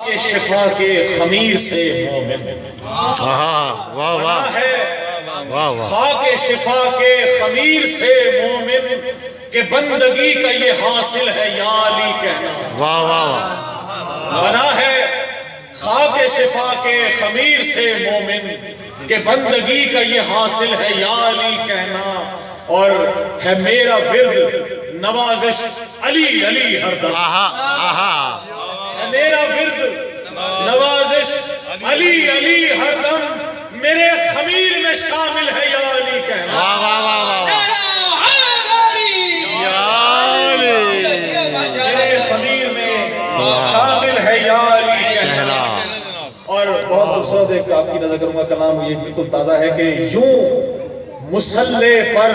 کہ شفا کے خمیر سے مومن واہ واہ ہے واہ واہ خاک شفا کے خمیر سے مومن کہ بندگی کا یہ حاصل ہے یا علی کہنا واہ واہ بنا ہے خاک شفا کے خمیر سے مومن کہ بندگی کا یہ حاصل ہے یا علی کہنا اور ہے میرا ورد نوازش علی علی ہر دم ہے میرا ورد نوازش علی علی ہر دم میرے خمیر میں شامل ہے یا علی کہنا واہ واہ واہ میرے خمیر میں شامل ہے یا علی کہنا اور بہت خوبصورت ایک آپ کی نظر کروں گا کلام یہ بالکل تازہ ہے کہ یوں مصلے پر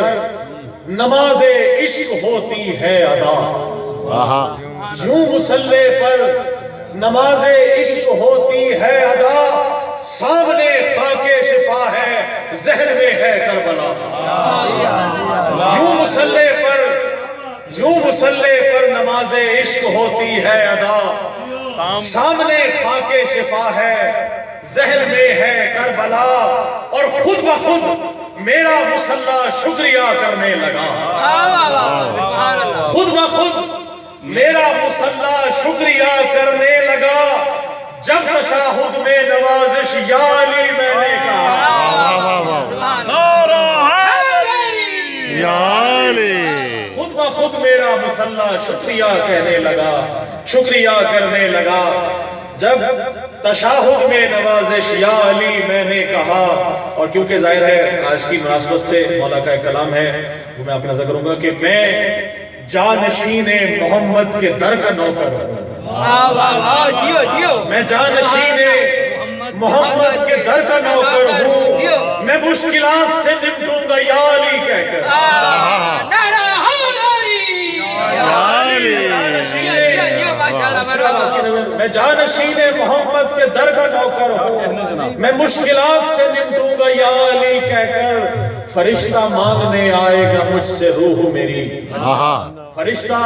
نماز عشق ہوتی ہے ادا یوں مصلے پر نماز عشق ہوتی ہے ادا سامنے خاک شفا ہے ذہن میں ہے کربلا یوں مصلے پر نماز عشق ہوتی ہے ادا سامنے خاک شفا ہے ذہن میں ہے کربلا اور خود بخود میرا مصلی شکریہ کرنے لگا خود بخود میرا مصلی شکریہ کرنے لگا جب تشہد میں نوازش یا علی میں نے کہا خود بخود میرا مصلی شکریہ کہنے لگا شکریہ کرنے لگا جب تشہد میں نوازش یا علی میں نے کہا اور کیونکہ ظاہر ہے آج کی مناسبت سے مولا کا ایک کلام ہے وہ میں آپ نظر کروں گا کہ میں جانشین محمد کے در کا نوکر ہوں میں جانشین محمد کے در کا نوکر ہوں میں مشکلات سے نمٹوں گا یا علی کہہ کر میں جانشین محمد کے در کا نوکر ہوں میں مشکلات سے نمٹوں گا یا علی کہہ کر فرشتہ مانگنے آئے گا مجھ سے روح میری فرشتہ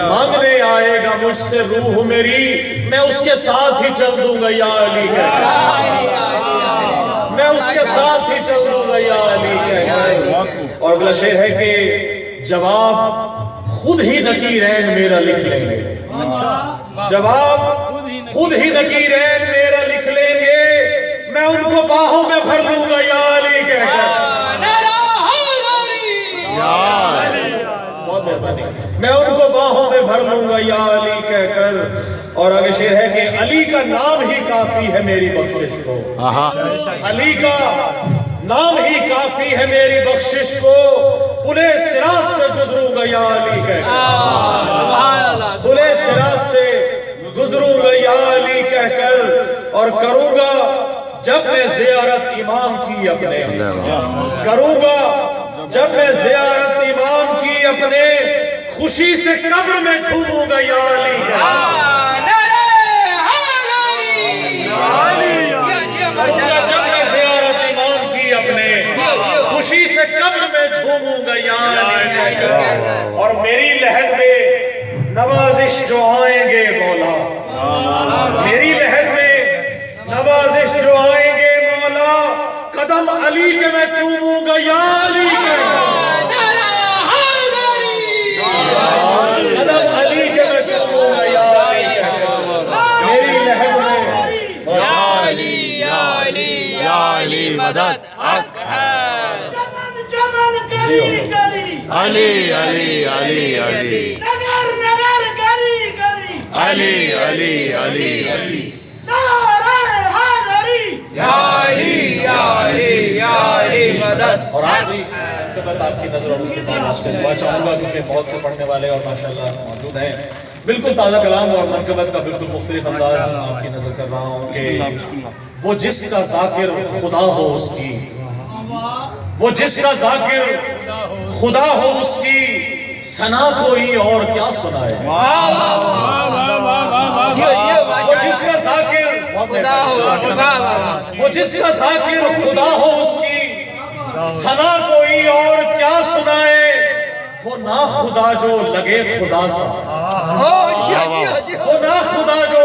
مانگنے آئے گا مجھ سے روح میری میں اس کے ساتھ ہی چل دوں گا یا علی کہہ کر میں اس کے ساتھ ہی چل دوں گا یا علی کہہ کر اور اگلا شعر ہے کہ جواب خود ہی نکیرین میرا لکھ لیں گے جواب خود ہی نکیرین میرا لکھ لیں گے میں ان کو باہوں میں بھر دوں گا یا علی کہہ کر میں ان کو باہوں میں بھر لوں گا یا علی کہہ کر اور آگے شعر ہے کہ علی کا نام ہی کافی ہے میری بخشش کو علی کا نام ہی کافی ہے میری بخشش کو پلے صراط سے گزروں گا یا علی کہہ کر پلے صراط سے گزروں گا یا علی کہہ کر اور کروں گا جب میں زیارت امام کی اپنے کروں گا جب میں زیارت امام کی اپنے خوشی سے قبر میں جھوموں گا یا علی کروں گا جب میں زیارت امام کی اپنے خوشی سے قبر میں جھوموں گا یا علی کہہ کر اور میری لحد میں نوازش جو آئیں گے مولا میری لحد میں نوازش جو آئیں گے مولا قدم علی کے میں چوموں گا یا علی کہہ کر قدم علی کے میں چوموں گا یا علی کہہ کر میری لحد میں یا علی مدد حق ہے علی علی علی علی علی علی علی علی اور آخری منقبت آپ کی نظر اور اس کے بعد آپ سے دعا چاہوں گا کیونکہ بہت سے پڑھنے والے اور ماشاءاللہ موجود ہیں بالکل تازہ کلام اور منقبت کا بالکل مختلف انداز آپ کی نظر کر رہا ہوں کہ وہ جس کا ذاکر خدا ہو اس کی وہ جس کا ذاکر خدا ہو اس کی ثنا کوئی اور کیا سنائے وہ جس کا ذاکر خدا ہو اس کی ثنا کوئی اور کیا سنائے وہ نا خدا جو لگے خدا سا وہ نا خدا جو